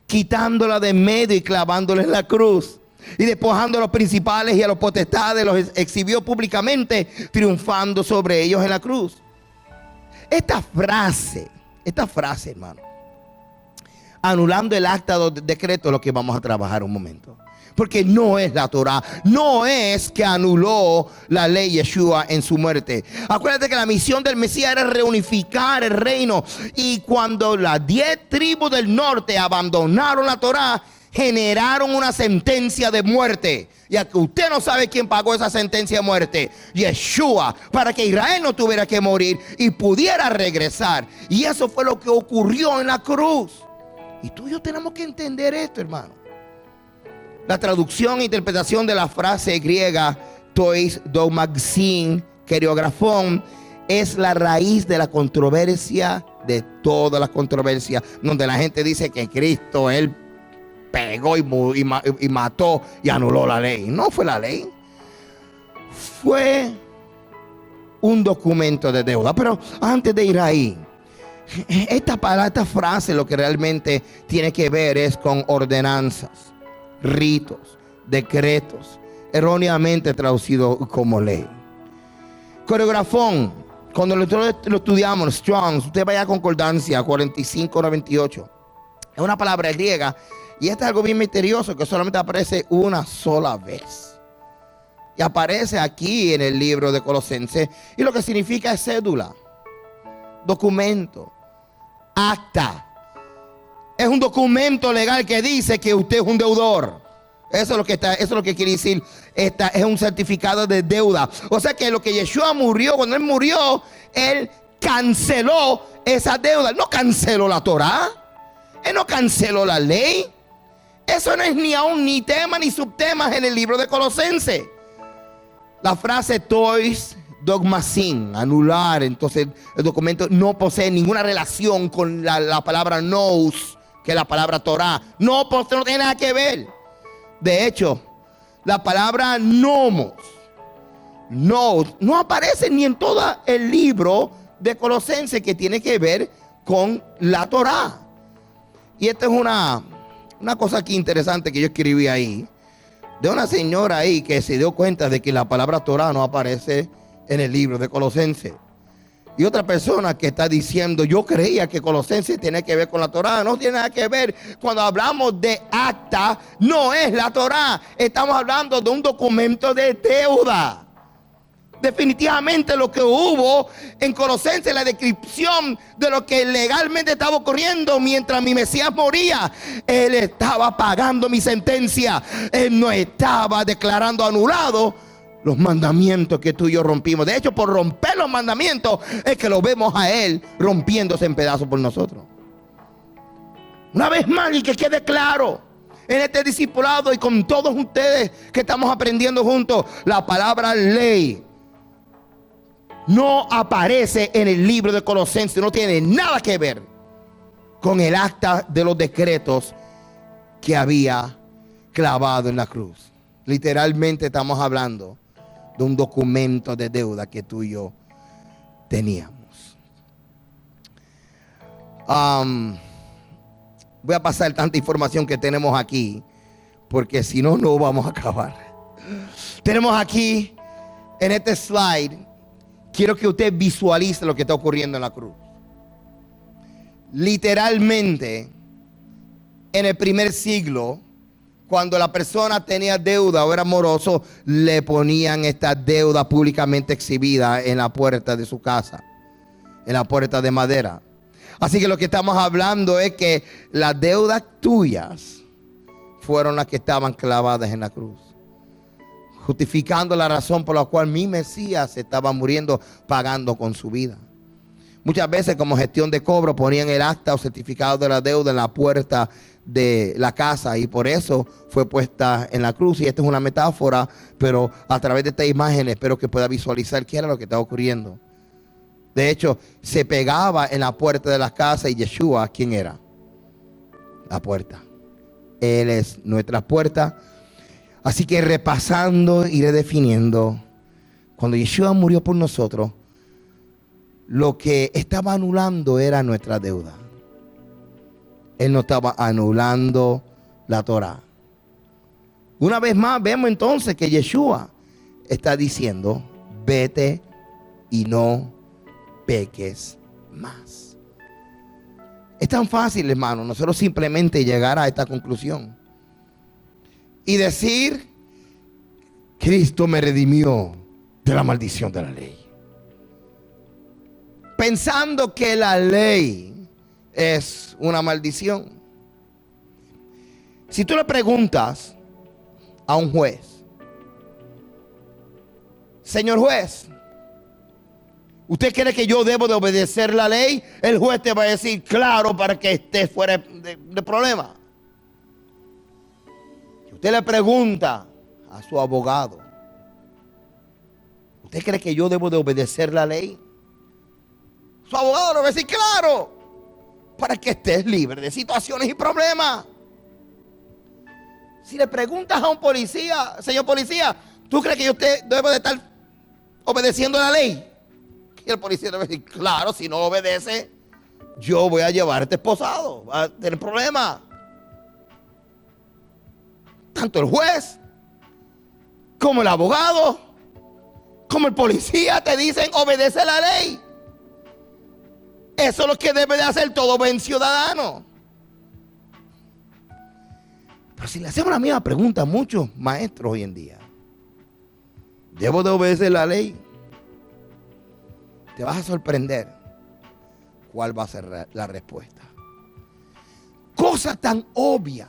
quitándola de en medio y clavándola en la cruz. Y despojando a los principales y a los potestades, los exhibió públicamente, triunfando sobre ellos en la cruz. Esta frase, hermano, anulando el acta de decreto, es lo que vamos a trabajar un momento. Porque no es la Torah, no es que anuló la ley Yeshua en su muerte. Acuérdate que la misión del Mesías era reunificar el reino. Y cuando las 10 tribus del norte abandonaron la Torah, generaron una sentencia de muerte. Ya que usted no sabe quién pagó esa sentencia de muerte, Yeshua, para que Israel no tuviera que morir y pudiera regresar. Y eso fue lo que ocurrió en la cruz. Y tú y yo tenemos que entender esto, hermano. La traducción e interpretación de la frase griega tois domaxin keriografón es la raíz de la controversia, de todas las controversias, donde la gente dice que Cristo, Él pegó y mató y anuló la ley. No fue la ley, fue un documento de deuda. Pero antes de ir ahí, esta frase lo que realmente tiene que ver es con ordenanzas, ritos, decretos, erróneamente traducido como ley. Coreografón, cuando lo estudiamos, Strong's, usted vaya a concordancia 4598, es una palabra griega Y este es algo bien misterioso que solamente aparece una sola vez. Y aparece aquí en el libro de Colosenses. Y lo que significa es cédula, documento, acta. Es un documento legal que dice que usted es un deudor. Eso es lo que quiere decir. Es un certificado de deuda. O sea que lo que Yeshua murió, cuando él murió, él canceló esa deuda. No canceló la Torá. Él no canceló la ley. Eso no es ni tema ni subtemas en el libro de Colosenses. La frase tois dogmasin, anular. Entonces el documento no posee ninguna relación con la palabra nous, que es la palabra Torá. No tiene nada que ver. De hecho, la palabra nomos no aparece ni en todo el libro de Colosenses, que tiene que ver con la Torá. Y esta es una cosa aquí interesante que yo escribí ahí, de una señora ahí que se dio cuenta de que la palabra Torá no aparece en el libro de Colosenses. Y otra persona que está diciendo, yo creía que Colosenses tiene que ver con la Torá. No tiene nada que ver. Cuando hablamos de acta, no es la Torá. Estamos hablando de un documento de deuda. Definitivamente lo que hubo en Colosenses, la descripción de lo que legalmente estaba ocurriendo mientras mi Mesías moría. Él estaba pagando mi sentencia. Él no estaba declarando anulado los mandamientos que tú y yo rompimos. De hecho, por romper los mandamientos es que lo vemos a él rompiéndose en pedazos por nosotros. Una vez más, y que quede claro en este discipulado y con todos ustedes que estamos aprendiendo juntos, la palabra ley no aparece en el libro de Colosenses. No tiene nada que ver con el acta de los decretos que había clavado en la cruz. Literalmente estamos hablando de un documento de deuda que tú y yo teníamos. Voy a pasar tanta información que tenemos aquí, porque si no, no vamos a acabar. Tenemos aquí en este slide, quiero que usted visualice lo que está ocurriendo en la cruz. Literalmente, en el primer siglo, cuando la persona tenía deuda o era moroso, le ponían esta deuda públicamente exhibida en la puerta de su casa, en la puerta de madera. Así que lo que estamos hablando es que las deudas tuyas fueron las que estaban clavadas en la cruz, justificando la razón por la cual mi Mesías estaba muriendo, pagando con su vida. Muchas veces, como gestión de cobro, ponían el acta o certificado de la deuda en la puerta de la casa, y por eso fue puesta en la cruz. Y esta es una metáfora, pero a través de esta imagen espero que pueda visualizar qué era lo que estaba ocurriendo. De hecho, se pegaba en la puerta de la casa, y Yeshua, ¿quién era? La puerta. Él es nuestra puerta. Así que repasando y redefiniendo, cuando Yeshua murió por nosotros, lo que estaba anulando era nuestra deuda. Él no estaba anulando la Torá. Una vez más vemos entonces que Yeshua está diciendo, vete y no peques más. Es tan fácil, hermano, nosotros simplemente llegar a esta conclusión y decir, Cristo me redimió de la maldición de la ley. Pensando que la ley es una maldición. Si tú le preguntas a un juez, señor juez, ¿usted cree que yo debo de obedecer la ley? El juez te va a decir, claro, para que estés fuera de problema. Si usted le pregunta a su abogado, ¿usted cree que yo debo de obedecer la ley? Su abogado le va a decir, claro, para que estés libre de situaciones y problemas. Si le preguntas a un policía, señor policía, ¿tú crees que usted debe de estar obedeciendo la ley? Y el policía le va a decir, claro, si no obedece, yo voy a llevarte esposado, va a tener problemas. Tanto el juez, como el abogado, como el policía te dicen, obedece la ley. Eso es lo que debe de hacer todo buen ciudadano. Pero si le hacemos la misma pregunta a muchos maestros hoy en día, ¿debo de obedecer la ley? Te vas a sorprender cuál va a ser la respuesta. Cosas tan obvias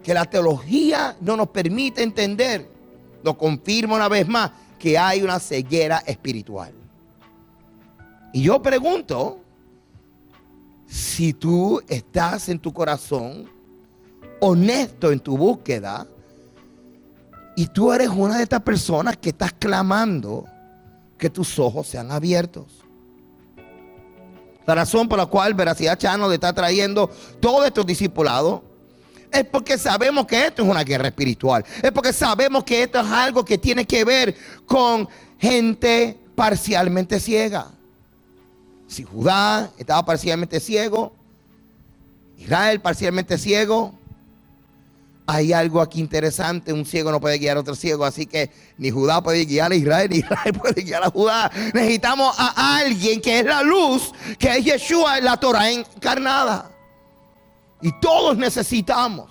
que la teología no nos permite entender, lo confirma una vez más, que hay una ceguera espiritual. Y yo pregunto, si tú estás en tu corazón honesto en tu búsqueda y tú eres una de estas personas que estás clamando que tus ojos sean abiertos. La razón por la cual Veracidad Channel le está trayendo todos estos discipulados es porque sabemos que esto es una guerra espiritual. Es porque sabemos que esto es algo que tiene que ver con gente parcialmente ciega. Si Judá estaba parcialmente ciego, Israel parcialmente ciego, hay algo aquí interesante. Un ciego no puede guiar a otro ciego, así que ni Judá puede guiar a Israel, ni Israel puede guiar a Judá. Necesitamos a alguien que es la luz, que es Yeshua, la Torah encarnada. Y todos necesitamos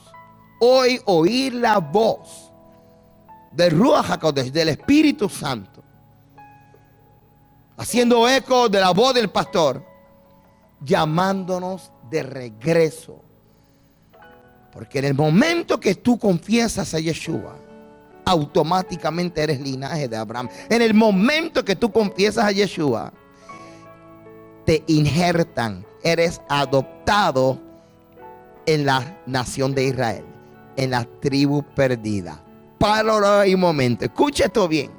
hoy oír la voz del Ruach HaKodesh, del Espíritu Santo, haciendo eco de la voz del pastor, llamándonos de regreso. Porque en el momento que tú confiesas a Yeshua, automáticamente eres linaje de Abraham. En el momento que tú confiesas a Yeshua, te injertan, eres adoptado en la nación de Israel, en la tribu perdida. Páralo ahí un momento, escucha esto bien.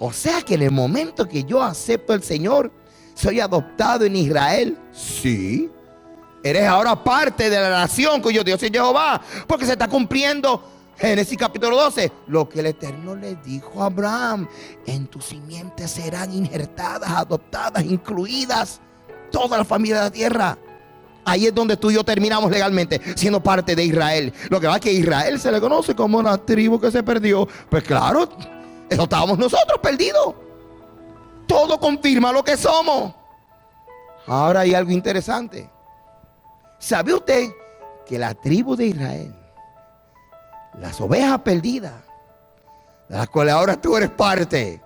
O sea que en el momento que yo acepto al Señor, soy adoptado en Israel. Sí, eres ahora parte de la nación cuyo Dios es Jehová, porque se está cumpliendo Génesis capítulo 12, lo que el Eterno le dijo a Abraham: en tus simientes serán injertadas, adoptadas, incluidas toda la familia de la tierra. Ahí es donde tú y yo terminamos legalmente siendo parte de Israel. Lo que va es que Israel se le conoce como la tribu que se perdió. Pues claro, eso estábamos nosotros perdidos. Todo confirma lo que somos. Ahora hay algo interesante. ¿Sabe usted que la tribu de Israel, las ovejas perdidas, de las cuales ahora tú eres parte,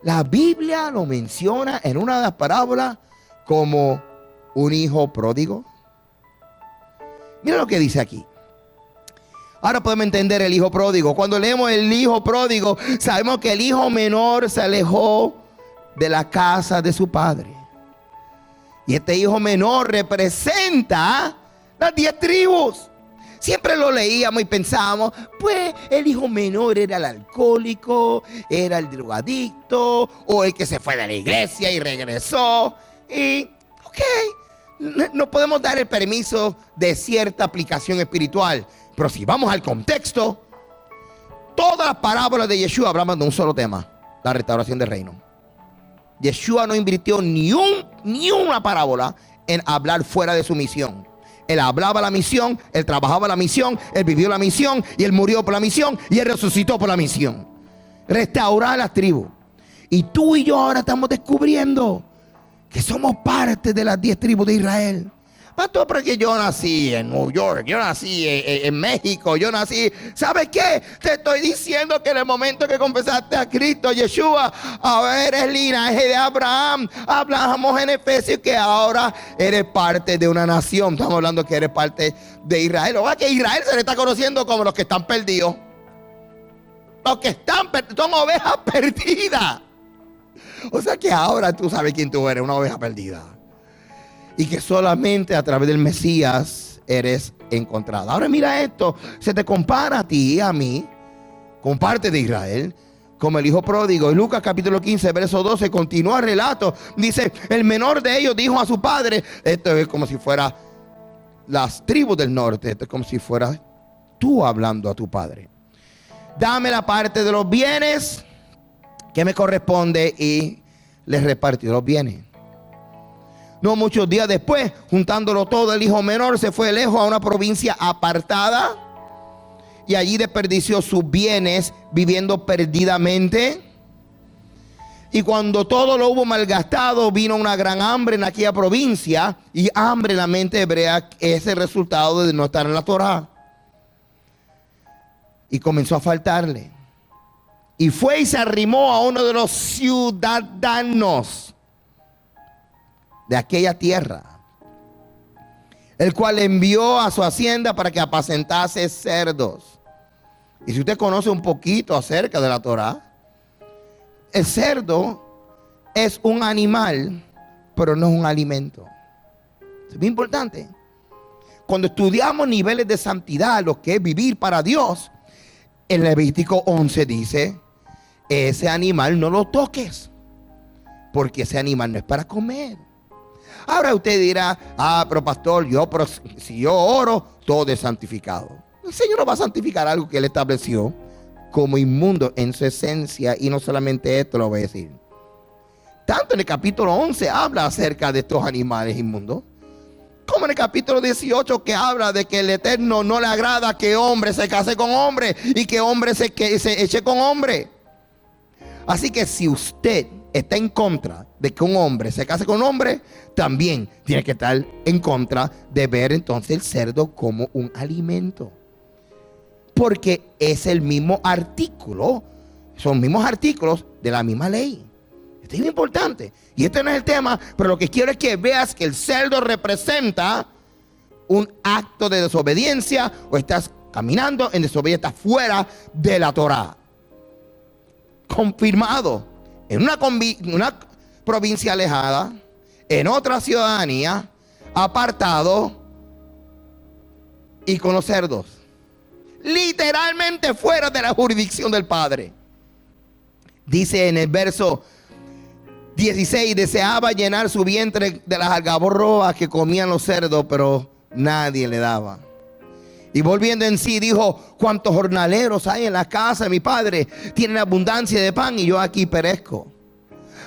la Biblia lo menciona en una de las parábolas como un hijo pródigo? Mira lo que dice aquí. Ahora podemos entender el hijo pródigo. Cuando leemos el hijo pródigo, sabemos que el hijo menor se alejó de la casa de su padre. Y este hijo menor representa las 10 tribus. Siempre lo leíamos y pensábamos, pues el hijo menor era el alcohólico, era el drogadicto, o el que se fue de la iglesia y regresó. Y, no podemos dar el permiso de cierta aplicación espiritual. Pero si vamos al contexto, todas las parábolas de Yeshua hablaban de un solo tema: la restauración del reino. Yeshua no invirtió ni una parábola en hablar fuera de su misión. Él hablaba la misión, él trabajaba la misión, él vivió la misión, y él murió por la misión, y él resucitó por la misión. Restaurar las tribus. Y tú y yo ahora estamos descubriendo que somos parte de las 10 tribus de Israel. Pastor, porque yo nací en New York, yo nací en México, yo nací... ¿Sabes qué? Te estoy diciendo que en el momento que confesaste a Cristo, Yeshua, ahora eres linaje de Abraham. Hablamos en Efesios que ahora eres parte de una nación. Estamos hablando que eres parte de Israel. O sea que Israel se le está conociendo como los que están perdidos. Los que están perdidos son ovejas perdidas. O sea que ahora tú sabes quién tú eres, una oveja perdida. Y que solamente a través del Mesías eres encontrada. Ahora mira esto, se te compara a ti y a mí con parte de Israel como el hijo pródigo. En Lucas capítulo 15 verso 12 continúa el relato. Dice: el menor de ellos dijo a su padre, esto es como si fuera las tribus del norte, esto es como si fuera tú hablando a tu padre: dame la parte de los bienes que me corresponde. Y les repartió los bienes. No muchos días después, juntándolo todo, el hijo menor se fue lejos a una provincia apartada y allí desperdició sus bienes viviendo perdidamente. Y cuando todo lo hubo malgastado, vino una gran hambre en aquella provincia. Y hambre en la mente hebrea es el resultado de no estar en la Torá. Y comenzó a faltarle. Y fue y se arrimó a uno de los ciudadanos de aquella tierra, el cual envió a su hacienda para que apacentase cerdos. Y si usted conoce un poquito acerca de la Torá, el cerdo es un animal, pero no es un alimento. Es muy importante. Cuando estudiamos niveles de santidad, lo que es vivir para Dios, en Levítico 11 dice, ese animal no lo toques, porque ese animal no es para comer. Ahora usted dirá, pero pastor, si yo oro, todo es santificado. El Señor no va a santificar algo que Él estableció como inmundo en su esencia. Y no solamente esto lo voy a decir. Tanto en el capítulo 11 habla acerca de estos animales inmundos, como en el capítulo 18 que habla de que el Eterno no le agrada que hombre se case con hombre y que hombre se eche con hombre. Así que si usted está en contra de que un hombre se case con un hombre, también tiene que estar en contra de ver entonces el cerdo como un alimento. Porque es el mismo artículo, son mismos artículos de la misma ley. Esto es muy importante. Y este no es el tema, pero lo que quiero es que veas que el cerdo representa un acto de desobediencia, o estás caminando en desobediencia, estás fuera de la Torá. Confirmado en una provincia alejada, en otra ciudadanía, apartado y con los cerdos. Literalmente fuera de la jurisdicción del Padre. Dice en el verso 16, deseaba llenar su vientre de las algarrobas que comían los cerdos, pero nadie le daba. Y volviendo en sí dijo, cuántos jornaleros hay en la casa de mi padre, tienen abundancia de pan y yo aquí perezco.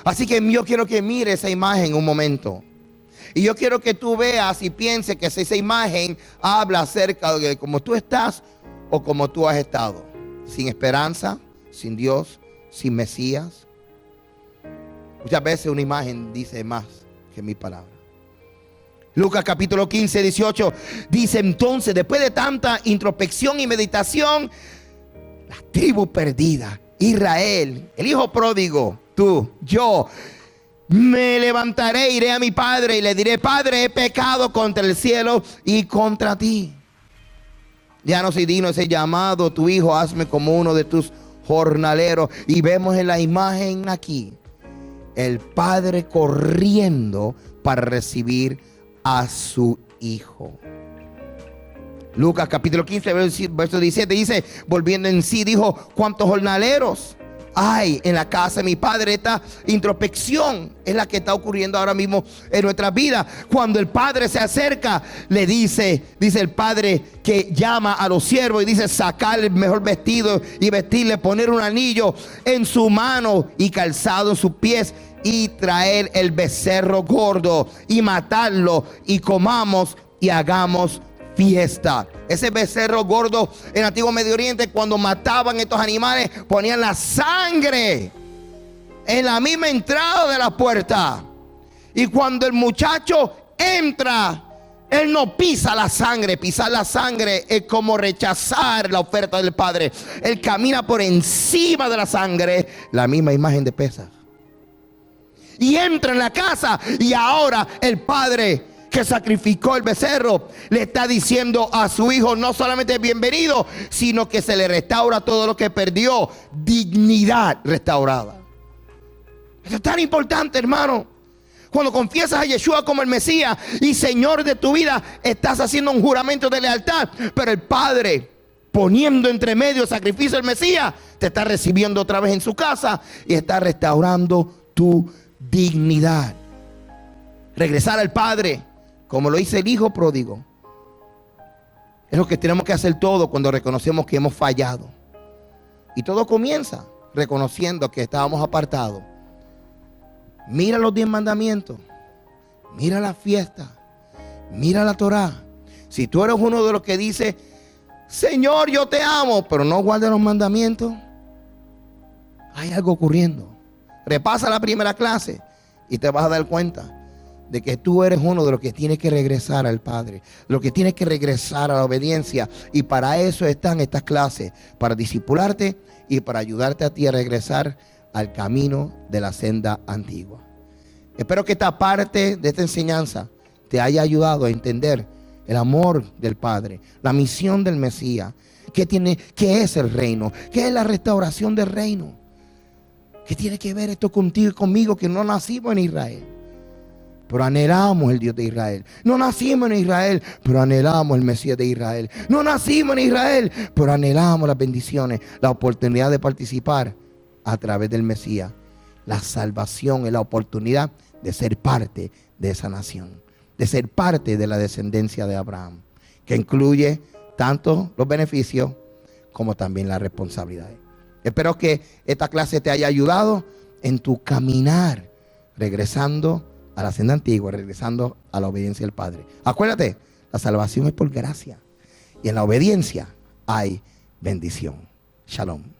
Así que yo quiero que mire esa imagen un momento. Y yo quiero que tú veas y pienses que esa imagen habla acerca de cómo tú estás o cómo tú has estado. Sin esperanza, sin Dios, sin Mesías. Muchas veces una imagen dice más que mi palabra. Lucas capítulo 15, 18 dice entonces, después de tanta introspección y meditación, la tribu perdida, Israel, el hijo pródigo, tú, yo, me levantaré, iré a mi padre y le diré, Padre, he pecado contra el cielo y contra ti. Ya no soy digno de ser llamado tu hijo, hazme como uno de tus jornaleros. Y vemos en la imagen aquí el padre corriendo para recibir a su hijo. Lucas capítulo 15 verso 17 dice, volviendo en sí dijo, cuántos jornaleros hay en la casa de mi padre. Esta introspección es la que está ocurriendo ahora mismo en nuestras vidas. Cuando el padre se acerca, le dice el padre que llama a los siervos y dice, sacar el mejor vestido y vestirle, poner un anillo en su mano y calzado en sus pies, y traer el becerro gordo y matarlo, y comamos y hagamos fiesta. Ese becerro gordo en el antiguo Medio Oriente, cuando mataban estos animales, ponían la sangre en la misma entrada de la puerta. Y cuando el muchacho entra, él no pisa la sangre. Pisar la sangre es como rechazar la oferta del Padre. Él camina por encima de la sangre, la misma imagen de Pesaj. Y entra en la casa, y ahora el padre que sacrificó el becerro le está diciendo a su hijo no solamente bienvenido, sino que se le restaura todo lo que perdió, dignidad restaurada. Eso es tan importante, hermano. Cuando confiesas a Yeshua como el Mesías y Señor de tu vida, estás haciendo un juramento de lealtad, pero el Padre, poniendo entre medio el sacrificio del Mesías, te está recibiendo otra vez en su casa y está restaurando tu dignidad. Regresar al Padre, como lo dice el hijo pródigo, es lo que tenemos que hacer todo cuando reconocemos que hemos fallado. Y todo comienza reconociendo que estábamos apartados. Mira los 10 mandamientos, mira la fiesta, mira la Torá. Si tú eres uno de los que dice, Señor, yo te amo, pero no guardas los mandamientos, hay algo ocurriendo. Repasa la primera clase y te vas a dar cuenta de que tú eres uno de los que tiene que regresar al Padre, lo que tiene que regresar a la obediencia. Y para eso están estas clases, para discipularte y para ayudarte a ti a regresar al camino de la senda antigua. Espero que esta parte de esta enseñanza te haya ayudado a entender el amor del Padre, la misión del Mesías, qué es el reino, qué es la restauración del reino. ¿Qué tiene que ver esto contigo y conmigo, que no nacimos en Israel, pero anhelamos el Dios de Israel? No nacimos en Israel, pero anhelamos el Mesías de Israel. No nacimos en Israel, pero anhelamos las bendiciones, la oportunidad de participar a través del Mesías. La salvación es la oportunidad de ser parte de esa nación, de ser parte de la descendencia de Abraham, que incluye tanto los beneficios como también las responsabilidades. Espero que esta clase te haya ayudado en tu caminar, regresando a la senda antigua, regresando a la obediencia del Padre. Acuérdate, la salvación es por gracia y en la obediencia hay bendición. Shalom.